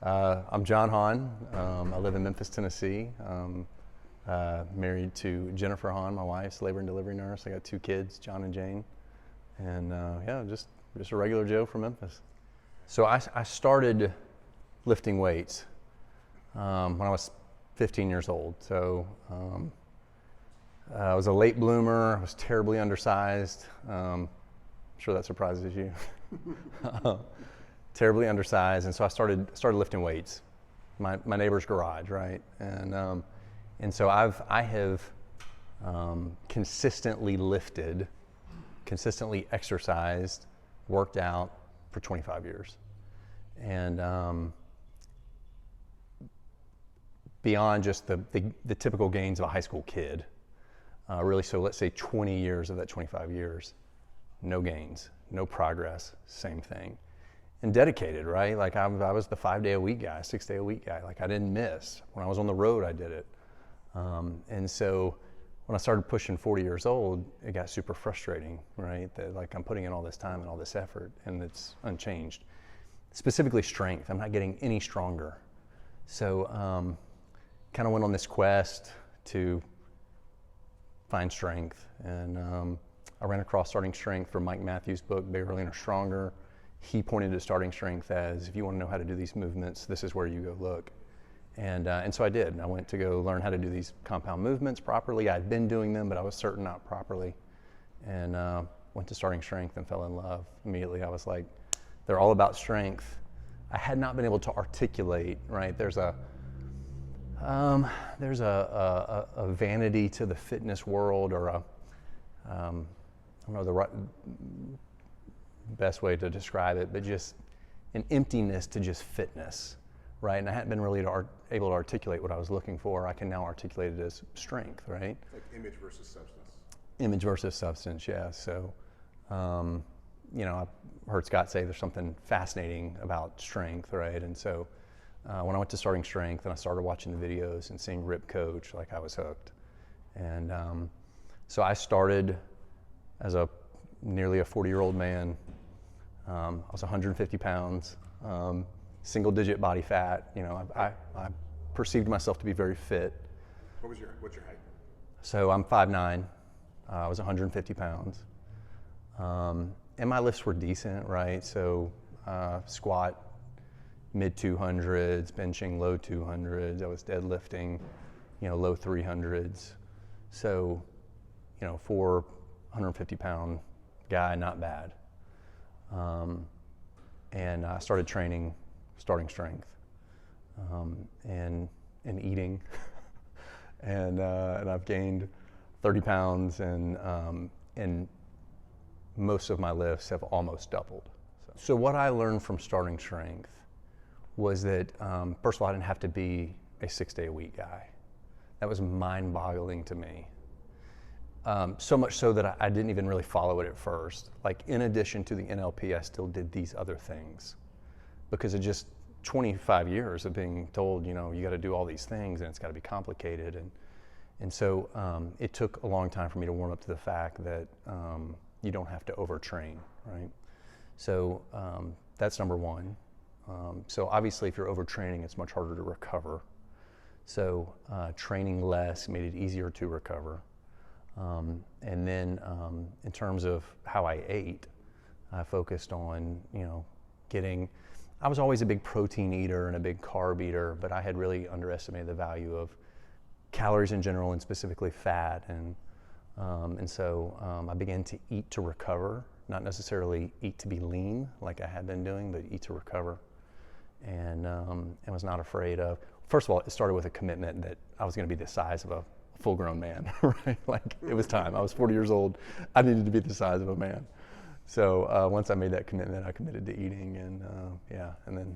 I'm John Haun. I live in Memphis, Tennessee. Married to Jennifer Haun, my wife's labor and delivery nurse. I got 2 kids, John and Jane. And yeah, just a regular Joe from Memphis. So I started lifting weights when I was 15 years old. So I was a late bloomer. I was terribly undersized. I'm sure that surprises you. Terribly undersized, and so I started lifting weights. My neighbor's garage, right? And so I have consistently lifted, consistently exercised, worked out for 25 years, and beyond just the typical gains of a high school kid, really. So let's say 20 years of that 25 years, no gains, no progress, same thing. And dedicated, right? Like I was the 5-day-a-week guy, 6-day-a-week guy. Like I didn't miss. When I was on the road, I did it. And so when I started pushing 40 years old, it got super frustrating, right? That like I'm putting in all this time and all this effort and it's unchanged. Specifically strength, I'm not getting any stronger. So kind of went on this quest to find strength. And I ran across Starting Strength from Mike Matthews' book, Bigger, Leaner, Stronger. He pointed to Starting Strength as, if you want to know how to do these movements, this is where you go look. And so I did. I went to go learn how to do these compound movements properly. I'd been doing them, but I was certain not properly. And went to Starting Strength and fell in love. Immediately I was like, they're all about strength. I had not been able to articulate, right? There's a vanity to the fitness world, or I don't know the right best way to describe it, but just an emptiness to just fitness, right? And I hadn't been really able to articulate what I was looking for. I can now articulate it as strength, right? Like image versus substance. Image versus substance, yeah. So, you know, I've heard Scott say there's something fascinating about strength, right? And so when I went to Starting Strength and I started watching the videos and seeing Rip coach, like I was hooked. And so I started as nearly a 40-year-old man. I was 150 pounds, single-digit body fat. You know, I perceived myself to be very fit. What's your height? So I'm 5'9". I was 150 pounds. And my lifts were decent, right? So squat mid 200s, benching low 200s. I was deadlifting, you know, low 300s. So, you know, for 150 pound guy, not bad. And I started training Starting Strength, and eating, and I've gained 30 pounds, and most of my lifts have almost doubled. So what I learned from Starting Strength was that, first of all, I didn't have to be a 6-day-a-week guy. That was mind-boggling to me. So much so that I didn't even really follow it at first. Like, in addition to the NLP, I still did these other things because of just 25 years of being told, you know, you got to do all these things and it's got to be complicated. And so it took a long time for me to warm up to the fact that you don't have to overtrain, right? So that's number one. So obviously if you're overtraining, it's much harder to recover. So training less made it easier to recover. And then in terms of how I ate, I focused on, you know, I was always a big protein eater and a big carb eater, but I had really underestimated the value of calories in general and specifically fat. And so I began to eat to recover, not necessarily eat to be lean like I had been doing, but eat to recover. And was not afraid of, first of all, it started with a commitment that I was going to be the size of a full-grown man, right? Like, it was time. I was 40 years old. I needed to be the size of a man. So once I made that commitment, I committed to eating, and yeah, and then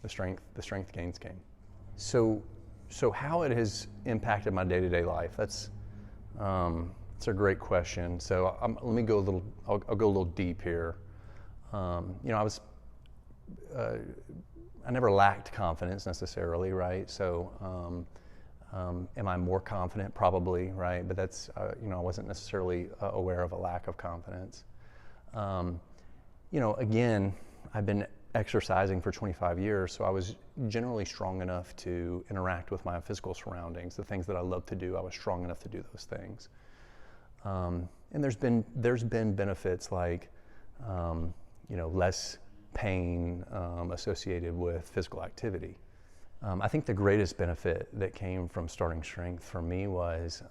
the strength gains came. So how it has impacted my day-to-day life? That's a great question. So let me go a little. I'll go a little deep here. You know, I never lacked confidence necessarily, right? So. Am I more confident? Probably, right? But that's, you know, I wasn't necessarily aware of a lack of confidence. You know, again, I've been exercising for 25 years, so I was generally strong enough to interact with my physical surroundings. The things that I love to do, I was strong enough to do those things. And there's been benefits like less pain associated with physical activity. I think the greatest benefit that came from starting strength for me was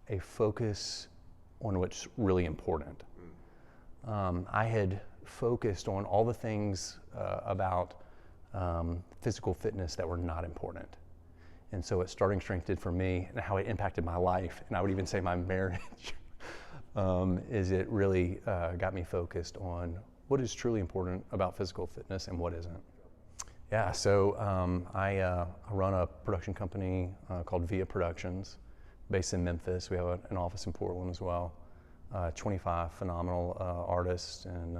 a focus on what's really important. I had focused on all the things about physical fitness that were not important. And so what Starting Strength did for me and how it impacted my life, and I would even say my marriage, is it really got me focused on what is truly important about physical fitness and what isn't. Yeah, so I run a production company called Via Productions, based in Memphis. We have an office in Portland as well. 25 phenomenal artists and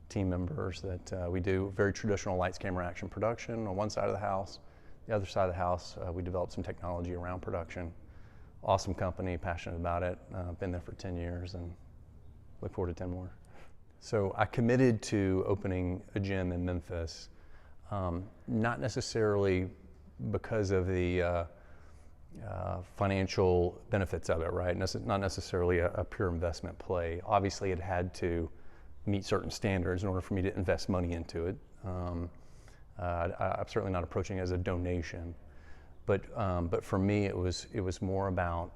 team members that we do very traditional lights, camera, action production on one side of the house. The other side of the house, we developed some technology around production. Awesome company, passionate about it. Been there for 10 years and look forward to 10 more. So I committed to opening a gym in Memphis, not necessarily because of the financial benefits of it, right? Not necessarily a pure investment play. Obviously, it had to meet certain standards in order for me to invest money into it. I'm certainly not approaching it as a donation, but for me, it was more about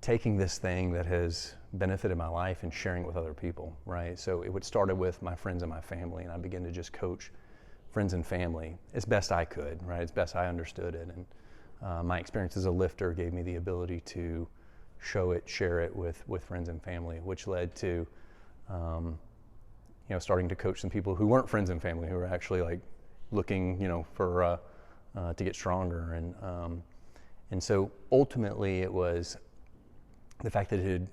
taking this thing that has benefited my life and sharing it with other people, right? So it started with my friends and my family, and I began to just coach friends and family as best I could, right? As best I understood it. And my experience as a lifter gave me the ability to show it, share it with friends and family, which led to, starting to coach some people who weren't friends and family, who were actually like looking, for to get stronger. And so ultimately it was the fact that it had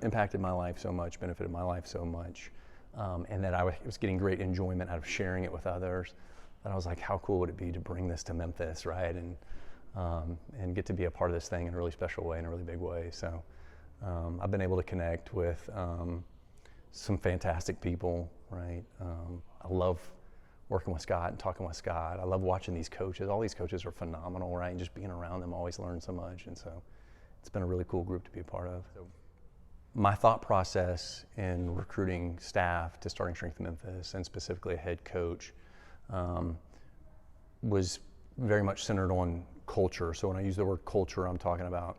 impacted my life so much, benefited my life so much, and that I was getting great enjoyment out of sharing it with others, that I was like, how cool would it be to bring this to Memphis, right? And get to be a part of this thing in a really special way, in a really big way. So I've been able to connect with some fantastic people, right? I love working with Scott and talking with Scott. I love watching these coaches. All these coaches are phenomenal, right? And just being around them, always learn so much. And so it's been a really cool group to be a part of. So my thought process in recruiting staff to Starting Strength Memphis, and specifically a head coach, was very much centered on culture. So when I use the word culture, I'm talking about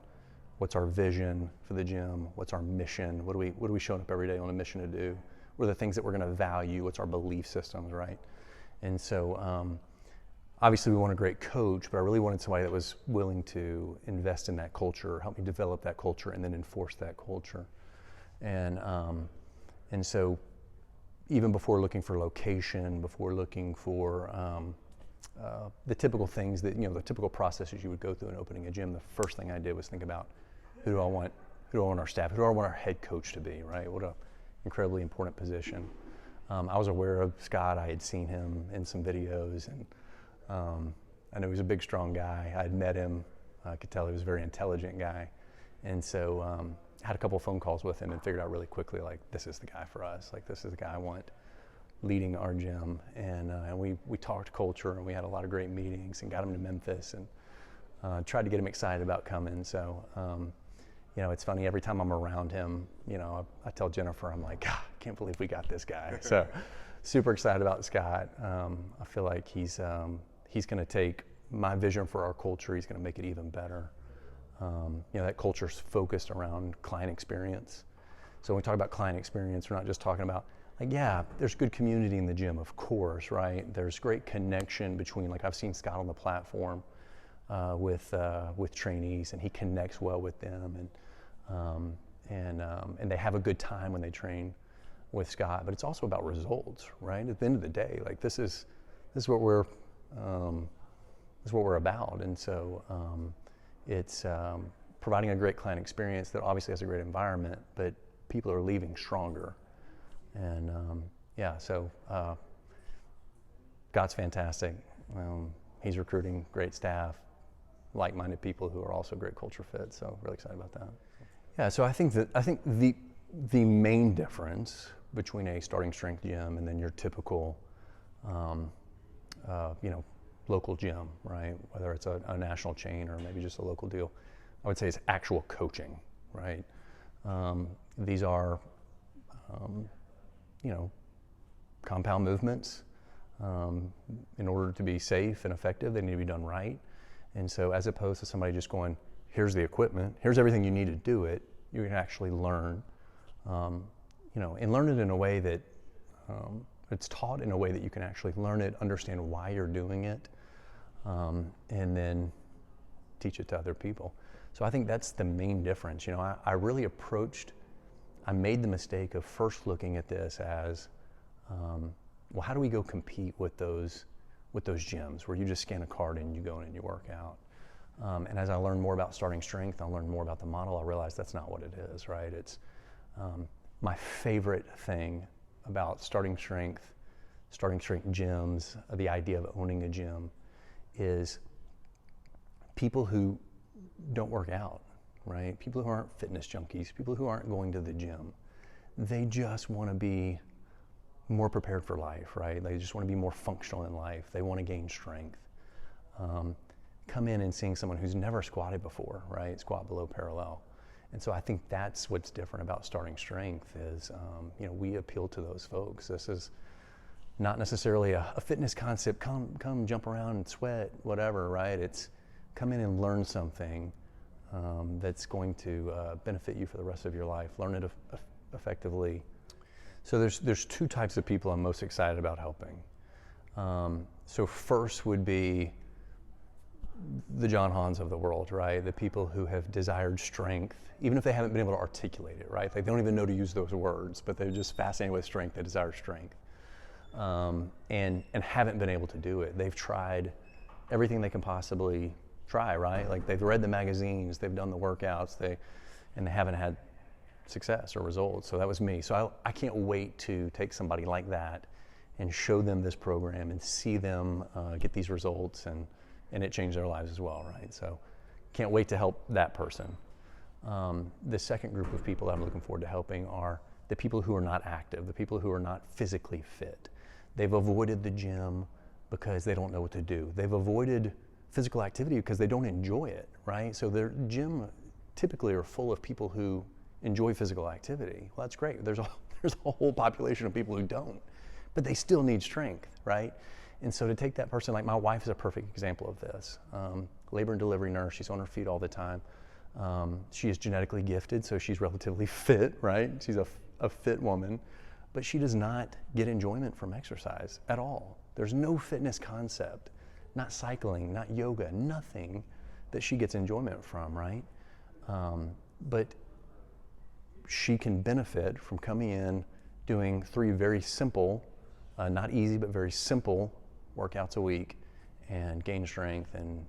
what's our vision for the gym, what's our mission, what are we showing up every day on a mission to do, what are the things that we're going to value, what's our belief systems, right? And so obviously we want a great coach, but I really wanted somebody that was willing to invest in that culture, help me develop that culture, and then enforce that culture. And so even before looking for location, before looking for the typical things that, the typical processes you would go through in opening a gym, the first thing I did was think about who do I want our staff, who do I want our head coach to be, right? What an incredibly important position. I was aware of Scott. I had seen him in some videos, and I knew he was a big, strong guy. I had met him. I could tell he was a very intelligent guy. And so had a couple of phone calls with him and figured out really quickly, like, this is the guy for us. Like, this is the guy I want leading our gym. And we talked culture, and we had a lot of great meetings and got him to Memphis and tried to get him excited about coming. So, it's funny, every time I'm around him, I tell Jennifer, I'm like, God, I can't believe we got this guy. So super excited about Scott. I feel like he's going to take my vision for our culture, he's going to make it even better. That culture's focused around client experience. So when we talk about client experience, we're not just talking about, like, yeah, there's good community in the gym, of course, right? There's great connection between, like, I've seen Scott on the platform with trainees, and he connects well with them, and they have a good time when they train with Scott. But it's also about results, right? At the end of the day, like, this is what we're about, and so it's providing a great client experience that obviously has a great environment, but people are leaving stronger. And so Scott's fantastic. He's recruiting great staff, like-minded people who are also great culture fits. So really excited about that. Yeah, so I think the main difference between a starting strength gym and then your typical, local gym, right? Whether it's a national chain or maybe just a local deal, I would say it's actual coaching, right? These are, compound movements. In order to be safe and effective, they need to be done right. And so as opposed to somebody just going, here's the equipment, here's everything you need to do it, you can actually learn, and learn it in a way that it's taught in a way that you can actually learn it, understand why you're doing it, and then teach it to other people. So I think that's the main difference. I made the mistake of first looking at this as, well, how do we go compete with those gyms where you just scan a card and you go in and you work out? And as I learned more about starting strength, I learned more about the model, I realized that's not what it is, right? It's my favorite thing about starting strength gyms, the idea of owning a gym, is people who don't work out, right? People who aren't fitness junkies, people who aren't going to the gym, they just want to be more prepared for life, right? They just want to be more functional in life. They want to gain strength. Come in and seeing someone who's never squatted before, right? Squat below parallel. And so I think that's what's different about starting strength is, we appeal to those folks. This is not necessarily a fitness concept, come jump around and sweat, whatever, right? It's come in and learn something that's going to benefit you for the rest of your life. Learn it effectively. So there's two types of people I'm most excited about helping. So first would be the John Hauns of the world, right? The people who have desired strength, even if they haven't been able to articulate it, right? They don't even know to use those words, but they're just fascinated with strength, they desire strength. And haven't been able to do it. They've tried everything they can possibly try, right? Like they've read the magazines, they've done the workouts, and they haven't had success or results. So that was me. So I can't wait to take somebody like that and show them this program and see them get these results and it changed their lives as well, right? So can't wait to help that person. The second group of people that I'm looking forward to helping are the people who are not active, the people who are not physically fit. They've avoided the gym because they don't know what to do. They've avoided physical activity because they don't enjoy it, right? So their gym typically are full of people who enjoy physical activity. Well, that's great. There's a whole population of people who don't, but they still need strength, right? And so to take that person, like my wife is a perfect example of this. Labor and delivery nurse, she's on her feet all the time. She is genetically gifted, so she's relatively fit, right? She's a fit woman, but she does not get enjoyment from exercise at all. There's no fitness concept, not cycling, not yoga, nothing that she gets enjoyment from, right? But she can benefit from coming in, doing 3 very simple, not easy, but very simple workouts a week and gain strength and,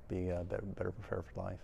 be better prepared for life.